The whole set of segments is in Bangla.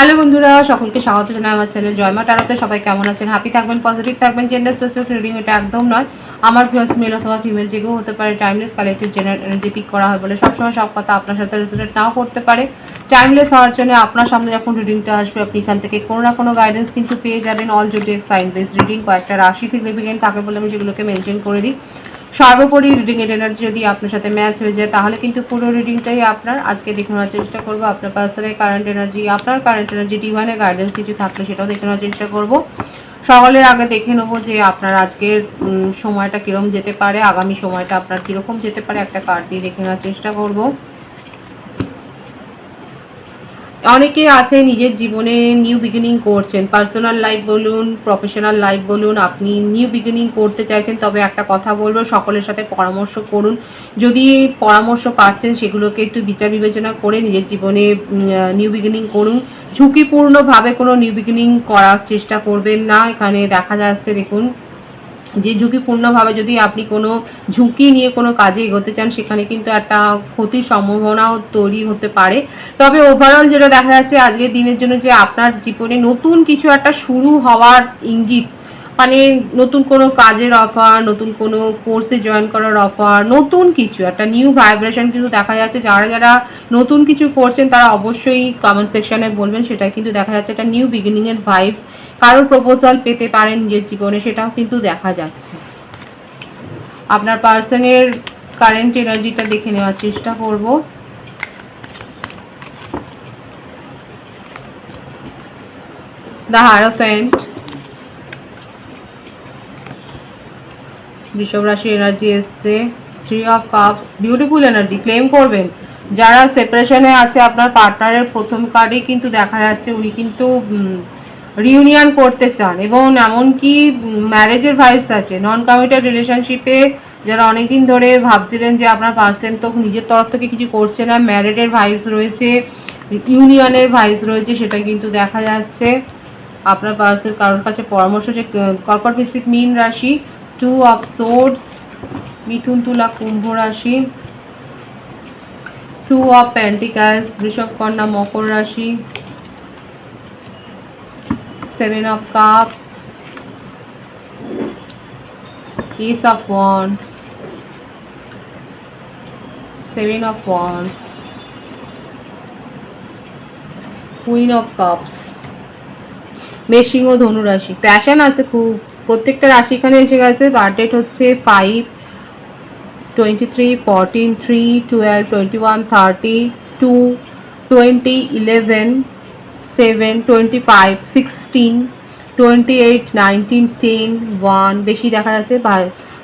হ্যালো বন্ধুরা, সকলকে স্বাগত জানাই আমার চ্যানেল জয়মা টারোতে। সবাই কেমন আছেন? হ্যাপি থাকবেন, পজিটিভ থাকবেন। জেন্ডার স্পেসিফিক রিডিং এটা একদম নয়। আমার ভিউয়ার্স মেল অথবা ফিমেল যে কেউ হতে পারে। Timeless collective general energy pick করা হয় বলে সবসময় সব কথা আপনার সাথে রেজোনেট নাও করতে পারে। টাইমলেস হওয়ার জন্য আপনার সামনে যখন রিডিংটা আসবে আপনি এখান থেকে কোনো না কোনো গাইডেন্স কিন্তু পেয়ে যাবেন। All zodiac sign base reading, কয়েকটা রাশি সিগনিফিকেন্ট থাকে বলে আমি সেগুলোকে মেনশন করে দিই। সর্বোপরি রিডিংয়ের এনার্জি যদি আপনার সাথে ম্যাচ হয়ে যায় তাহলে কিন্তু পুরো রিডিংটাই আপনার। আজকে দেখে নেওয়ার চেষ্টা করবো আপনার পার্সোনাল কারেন্ট এনার্জি, আপনার কারেন্ট এনার্জি, ডিভাইনের গাইডেন্স কিছু থাকলে সেটাও দেখে নেওয়ার চেষ্টা করবো। সকলের আগে দেখে নেবো যে আপনার আজকের সময়টা কীরকম যেতে পারে, আগামী সময়টা আপনার কীরকম যেতে পারে একটা কার্ড দিয়ে দেখে নেওয়ার চেষ্টা করবো। অনেকে আছে নিজের জীবনে নিউ বিগিনিং করছেন, পার্সোনাল লাইফ বলুন, প্রফেশনাল লাইফ বলুন, আপনি নিউ বিগিনিং করতে চাইছেন। তবে একটা কথা বলবো, সকলের সাথে পরামর্শ করুন। যদি পরামর্শ পাচ্ছেন সেগুলোকে একটু বিচার বিবেচনা করে নিজের জীবনে নিউ বিগিনিং করুন। ঝুঁকিপূর্ণভাবে কোনো নিউ বিগিনিং করার চেষ্টা করবেন না। এখানে দেখা যাচ্ছে দেখুন যে ঝুঁকিপূর্ণভাবে যদি আপনি কোনো ঝুঁকি নিয়ে কোনো কাজে এগোতে চান সেখানে কিন্তু একটা ক্ষতির সম্ভাবনাও তৈরি হতে পারে। তবে ওভারঅল যেটা দেখা যাচ্ছে আজকের দিনের জন্য যে আপনার জীবনে নতুন কিছু একটা শুরু হওয়ার ইঙ্গিত, মানে নতুন কোনো কাজের অফার, নতুন কোনো কোর্সে জয়েন করার অফার, নতুন কিছু একটা নিউ ভাইব্রেশন কিন্তু দেখা যাচ্ছে। যারা যারা নতুন কিছু করছেন তারা অবশ্যই কমেন্ট সেকশনে বলবেন। সেটা কিন্তু দেখা যাচ্ছে একটা নিউ বিগিনিংয়ের ভাইবস। কারোর প্রপোজাল পেতে পারেন নিজের জীবনে, সেটাও কিন্তু দেখা যাচ্ছে। আপনার পার্সনের কারেন্ট এনার্জিটা দেখে নেওয়ার চেষ্টা করব। দ্য হায়ারোফ্যান্ট, বৃষভ রাশির এনার্জি এসছে। 3 of cups, beautiful energy. Claim করবেন। যারা সেপারেশনে আছে আপনার পার্টনারের প্রথম কার্ডেই কিন্তু দেখা যাচ্ছে উনি কিন্তু রিউনিয়ন করতে চান এবং এমনকি ম্যারেজের ভাইবস আছে। নন কমিটেড রিলেশনশিপে যারা অনেকদিন ধরে ভাবছিলেন যে আপনার পার্সন তো নিজের তরফ থেকে কিছু করছে না, ম্যারেডের ভাইবস রয়েছে, ইউনিয়নের ভাইবস রয়েছে, সেটা কিন্তু দেখা যাচ্ছে। আপনার পার্সন কারোর কাছে পরামর্শ যে কর্কট বৃশ্চিক মীন রাশি, 2 অফ সোর্ডস, মিথুন তুলা কুম্ভ রাশি, 2 অফ পেন্টিকালস, বৃষভ কন্যা মকর রাশি, 7 of cups, ace of wands, 7 of wands, queen of cups, মেষিং ও ধনু রাশি। প্যাশন আছে খুব, প্রত্যেকটা রাশি এখানে এসে গেছে। বার্থ ডেট হচ্ছে 5, 23, 14, 3, 12, 21, 30, 2, 20, 11, 7, 25, 16, 28, 19, 10, 1 বেশি দেখা যাচ্ছে।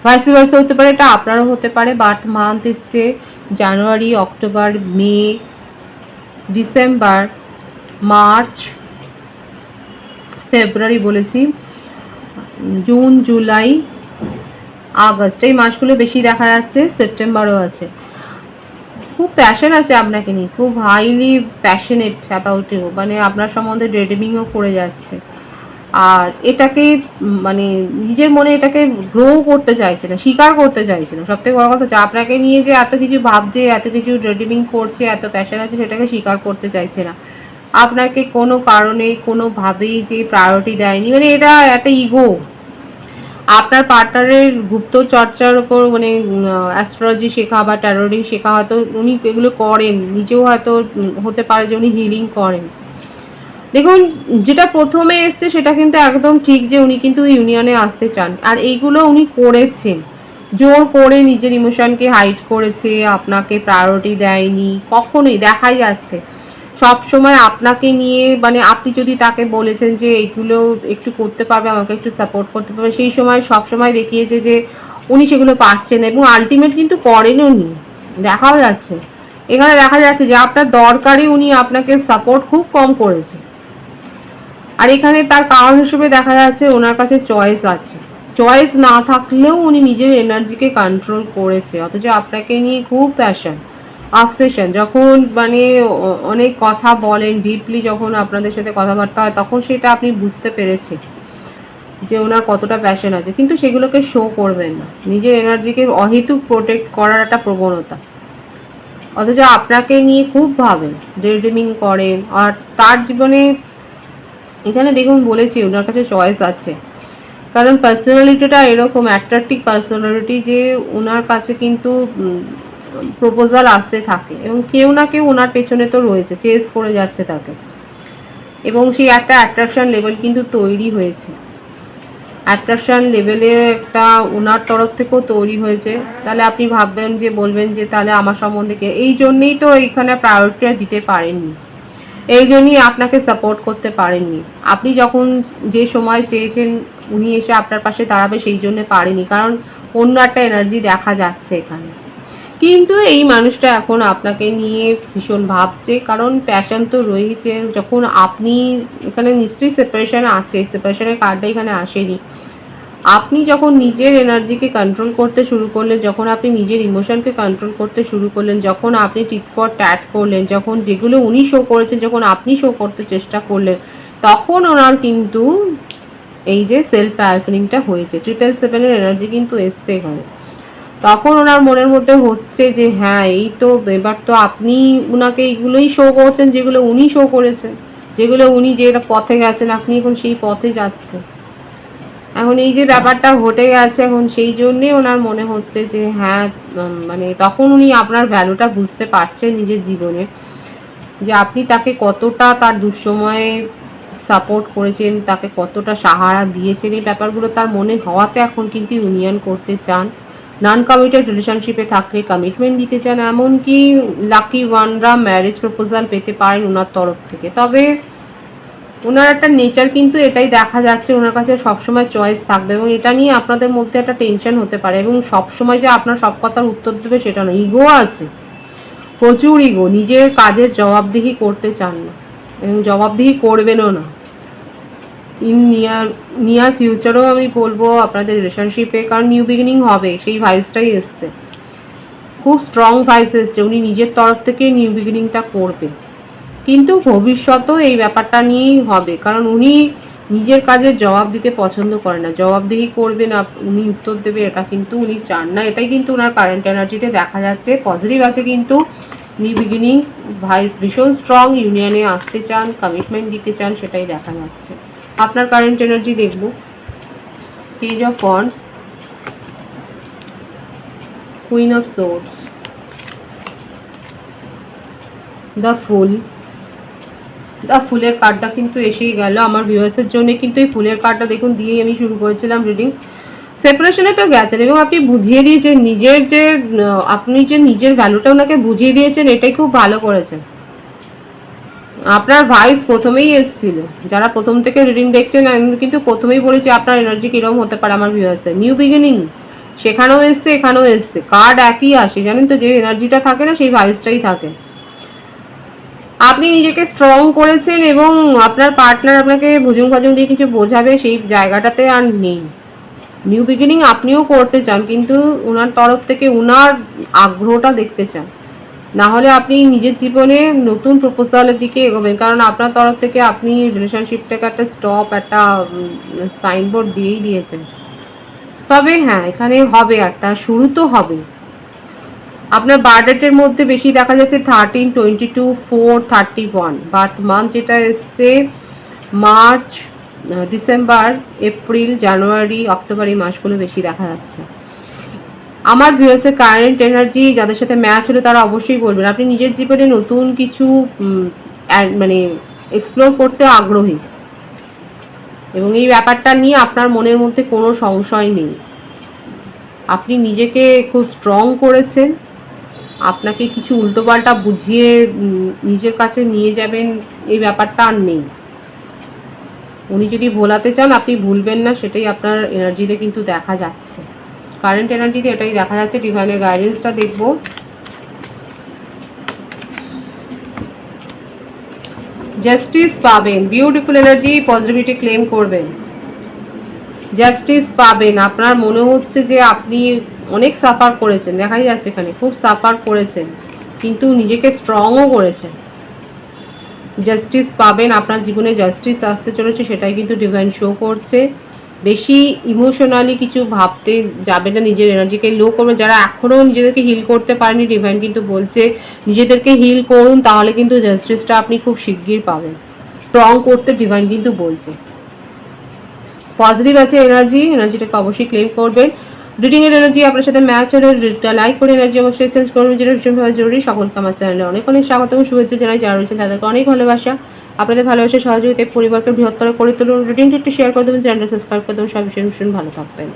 ভাইস ভার্সা হতে পারে, এটা আপনারও হতে পারে। বার্থ মান্থ এসছে জানুয়ারি, অক্টোবর, মে, ডিসেম্বর, মার্চ, ফেব্রুয়ারি বলেছি, জুন, জুলাই, আগস্ট, এই মাসগুলো বেশি দেখা যাচ্ছে। সেপ্টেম্বরও আছে। খুব প্যাশন আছে আপনাকে নিয়ে, খুব হাইলি প্যাশনেট অ্যাবাউট ইউ, মানে আপনার সম্বন্ধে ডেডমিংও করে যাচ্ছে। আর এটাকে মানে নিজের মনে এটাকে গ্রো করতে চাইছে না, স্বীকার করতে চাইছে না। সবথেকে বড় কথা হচ্ছে আপনাকে নিয়ে যে এত কিছু ভাবছে, এত কিছু ডেডমিং করছে, এত প্যাশন আছে, সেটাকে স্বীকার করতে চাইছে না। আপনাকে কোনো কারণে কোনোভাবেই যে প্রায়োরিটি দেয়নি, মানে এটা একটা ইগো। আপনার পার্টনারের গুপ্ত চর্চার উপর, মানে অ্যাস্ট্রোলজি শেখা বা ট্যারোরিং শেখা, হয়তো উনি এগুলো করেন, নিজেও হয়তো হতে পারে যে উনি হিলিং করেন। দেখুন, যেটা প্রথমে এসছে সেটা কিন্তু একদম ঠিক যে উনি কিন্তু ইউনিয়নে আসতে চান, আর এইগুলো উনি করেছেন। জোর করে নিজের ইমোশনকে হাইড করেছে, আপনাকে প্রায়োরিটি দেয়নি, কখনোই দেখাই যাচ্ছে সব সময় আপনাকে নিয়ে। মানে আপনি যদি তাকে বলেছেন যে এইগুলো একটু করতে পারবে, আমাকে একটু সাপোর্ট করতে পারবে, সেই সময় সব সময় দেখিয়েছে যে উনি সেগুলো পাচ্ছেন এবং আলটিমেট কিন্তু করেনও নি, দেখাও যাচ্ছে। এখানে দেখা যাচ্ছে যে আপনার দরকারে উনি আপনাকে সাপোর্ট খুব কম করেছে। আর এখানে তার কারণ হিসেবে দেখা যাচ্ছে ওনার কাছে চয়েস আছে। চয়েস না থাকলেও উনি নিজের এনার্জিকে কন্ট্রোল করেছে, অথচ আপনাকে নিয়ে খুব প্যাশন, অবসেশন। যখন মানে অনেক কথা বলেন ডিপলি, যখন আপনাদের সাথে কথাবার্তা হয় তখন সেটা আপনি বুঝতে পেরেছে যে ওনার কতটা প্যাশন আছে, কিন্তু সেগুলোকে শো করবেন না। নিজের এনার্জিকে অহেতুক প্রোটেক্ট করার একটা প্রবণতা। অথচ আপনাকে নিয়ে খুব ভাবেন, ডেড্রিমিং করেন। আর তার জীবনে এখানে দেখুন বলেছি ওনার কাছে চয়েস আছে, কারণ পার্সোনালিটিটা এরকম অ্যাট্রাকটিভ পার্সোনালিটি যে ওনার কাছে কিন্তু প্রপোজাল আসতে থাকে এবং কেউ না কেউ ওনার পেছনে তো রয়েছে, চেস করে যাচ্ছে তাকে, এবং সেই একটা অ্যাট্রাকশন লেভেল কিন্তু তৈরি হয়েছে, অ্যাট্রাকশন লেভেলে একটা ওনার তরফ থেকেও তৈরি হয়েছে। তাহলে আপনি ভাববেন যে বলবেন যে তাহলে আমার সম্বন্ধে কে, এই জন্যেই তো এইখানে প্রায়োরিটিটা দিতে পারেননি, এই জন্যই আপনাকে সাপোর্ট করতে পারেননি। আপনি যখন যে সময় চেয়েছেন উনি এসে আপনার পাশে দাঁড়াবে সেই জন্য পারেনি, কারণ অন্য একটা এনার্জি দেখা যাচ্ছে এখানে। কিন্তু এই মানুষটা এখন আপনাকে নিয়ে ভীষণ ভাবছে, কারণ প্যাশন তো রয়েছে। যখন আপনি এখানে নিশ্চয়ই সেপারেশন আছে, সেপারেশনের কার্ডটা এখানে আসেনি। আপনি যখন নিজের এনার্জিকে কন্ট্রোল করতে শুরু করলেন, যখন আপনি নিজের ইমোশনকে কন্ট্রোল করতে শুরু করলেন, যখন আপনি টিট ফর ট্যাট করলেন, যখন যেগুলো উনি শো করেছেন যখন আপনি শো করতে চেষ্টা করলেন, তখন ওনার কিন্তু এই যে সেলফ অ্যাওয়েকেনিংটা হয়েছে। 777-এর এনার্জি কিন্তু এসছে এখানে। তখন ওনার মনের মধ্যে হচ্ছে যে হ্যাঁ, এই তো এবার তো আপনি উনাকে এইগুলোই শো করছেন যেগুলো উনি শো করেছেন, যেগুলো উনি যেটা পথে গেছেন আপনি এখন সেই পথে যাচ্ছেন। এখন এই যে ব্যাপারটা ঘটে গেছে এখন সেই জন্যেই ওনার মনে হচ্ছে যে হ্যাঁ, মানে তখন উনি আপনার ভ্যালুটা বুঝতে পারছেন নিজের জীবনে, যে আপনি তাকে কতটা তার দুঃসময়ে সাপোর্ট করেছেন, তাকে কতটা সাহারা দিয়েছেন। এই ব্যাপারগুলো তার মনে হওয়াতে এখন কিন্তু ইউনিয়ন করতে চান, নন কমিটেড রিলেশনশিপে থাকলে কমিটমেন্ট দিতে চান, এমনকি লাকি ওয়ানরা ম্যারেজ প্রপোজাল পেতে পারেন ওনার তরফ থেকে। তবে ওনার একটা নেচার কিন্তু এটাই দেখা যাচ্ছে, ওনার কাছে সবসময় চয়েস থাকবে এবং এটা নিয়ে আপনাদের মধ্যে একটা টেনশন হতে পারে, এবং সবসময় যে আপনার সব কথার উত্তর দেবে সেটা না, ইগো আছে, প্রচুর ইগো, নিজের কাজের জবাবদিহি করতে চান না এবং জবাবদিহি করবেনও না। ইন নিয়ার ফিউচারও আমি বলবো আপনাদের রিলেশনশিপে, কারণ নিউ বিগিনিং হবে সেই ভাইবসটাই এসছে, খুব স্ট্রং ভাইবস এসছে, উনি নিজের তরফ থেকে নিউ বিগিনিংটা করবে। কিন্তু ভবিষ্যতেও এই ব্যাপারটা নিয়েই হবে, কারণ উনি নিজের কাজের জবাব দিতে পছন্দ করে না, জবাবদিহি করবে না, উনি উত্তর দেবে এটা কিন্তু উনি চান না। এটাই কিন্তু ওনার কারেন্ট এনার্জিতে দেখা যাচ্ছে। পজিটিভ আছে কিন্তু নিউ বিগিনিং ভাইস ভীষণ স্ট্রং, ইউনিয়নে আসতে চান, কমিটমেন্ট দিতে চান, সেটাই দেখা যাচ্ছে। আপনার কারেন্ট এনার্জি দেখব, page of wands, queen of swords, the full. The ফুলের কার্ডটা কিন্তু এসেই গেল আমার ভিউয়ার্সের জন্য, কিন্তু এই ফুলের কার্ডটা দেখুন দিয়েই আমি শুরু করেছিলাম রিডিং। সেপারেশনে তো গেছেন এবং আপনি বুঝিয়ে দিয়েছেন নিজের যে আপনি যে নিজের ভ্যালুটা ওনাকে বুঝিয়ে দিয়েছেন, এটাই খুব ভালো করেছেন। আপনার ভাইস প্রথমেই এসেছিল, যারা প্রথম থেকে রিডিং দেখছেন আমি কিন্তু প্রথমেই বলেছি আপনার এনার্জি কীরকম হতে পারে আমার ভিউয়ার্সের। নিউ বিগিনিং সেখানেও এসছে এখানেও এসছে, কার্ড একই আসে, জানেন তো, যে এনার্জিটা থাকে না সেই ভাইবসটাই থাকে। আপনি নিজেকে স্ট্রং করেছেন এবং আপনার পার্টনার আপনাকে ভুজুং ভাজুং দিয়ে কিছু বোঝাবে সেই জায়গাটাতে আর নেই। নিউ বিগিনিং আপনিও করতে চান, কিন্তু ওনার তরফ থেকে ওনার আগ্রহটা দেখতে চান, না হলে আপনি নিজের জীবনে নতুন প্রপোজালের দিকে এগোবেন, কারণ আপনার তরফ থেকে আপনি রিলেশনশিপটাকে একটা স্টপ, একটা সাইনবোর্ড দিয়েই দিয়েছেন। তবে হ্যাঁ, এখানে হবে, একটা শুরু তো হবে। আপনার বার্থডেটের মধ্যে বেশি দেখা যাচ্ছে 13, 22, 4, 31, বার্থ মান্থ যেটা এসছে মার্চ, ডিসেম্বর, এপ্রিল, জানুয়ারি, অক্টোবর, এই মাসগুলো বেশি দেখা যাচ্ছে। আমার ভিউয়ার্সের কারেন্ট এনার্জি যাদের সাথে ম্যাচ হলো তারা অবশ্যই বলবেন আপনি নিজের জীবনে নতুন কিছু মানে এক্সপ্লোর করতে আগ্রহী, এবং এই ব্যাপারটা নিয়ে আপনার মনের মধ্যে কোনো সংশয় নেই। আপনি নিজেকে খুব স্ট্রং করেছেন, আপনাকে কিছু উল্টোপাল্টা বুঝিয়ে নিজের কাছে নিয়ে যাবেন এই ব্যাপারটা আর নেই। উনি যদি ভোলাতে চান আপনি ভুলবেন না, সেটাই আপনার এনার্জিতে কিন্তু দেখা যাচ্ছে, কারেন্ট এনার্জিতে এটাই দেখা যাচ্ছে। ডিভাইনের গাইডেন্সটা দেখব। জাস্টিস পাবেন, বিউটিফুল এনার্জি, পজিটিভিটি ক্লেম করবেন, জাস্টিস পাবেন। আপনার মনে হচ্ছে যে আপনি অনেক সাফার করেছেন, দেখাই যাচ্ছে এখানে খুব সাফার করেছেন, কিন্তু নিজেকে স্ট্রংও করেছেন। জাস্টিস পাবেন, আপনার জীবনে জাস্টিস আসতে চলেছে, সেটাই কিন্তু ডিভাইন শো করছে। বেশি ইমোশনালি কিছু ভাবতে যাবে না, নিজের এনার্জিকে লো করবে। যারা এখনও নিজেদেরকে হিল করতে পারেনি, ডিভাইন কিন্তু বলছে নিজেদেরকে হিল করুন, তাহলে কিন্তু জাস্টিসটা আপনি খুব শিগগির পাবেন। স্ট্রং করতে ডিভাইন কিন্তু বলছে। পজিটিভ আছে এনার্জিটাকে অবশ্যই ক্লেম করবেন। রিডিং এর এনার্জি আপনার সাথে ম্যাচ হলে লাইক করে এনার্জি অবশ্যই চেঞ্জ করবেন, যেটা ভীষণভাবে জরুরি। সকলকে আমার চ্যানেলে অনেক অনেক স্বাগত এবং শুভেচ্ছা জানাই। যারা রয়েছেন তাদেরকে অনেক ভালোবাসা। আপনাদের ভালোবাসা সহযোগিতায় পরিবারকে বৃহত্তর করে তুলুন। রিডিংটি একটু শেয়ার করে দেবেন, চ্যানেলটা সাবস্ক্রাইব করে দেবেন। সব ভীষণ ভীষণ ভালো থাকবেন।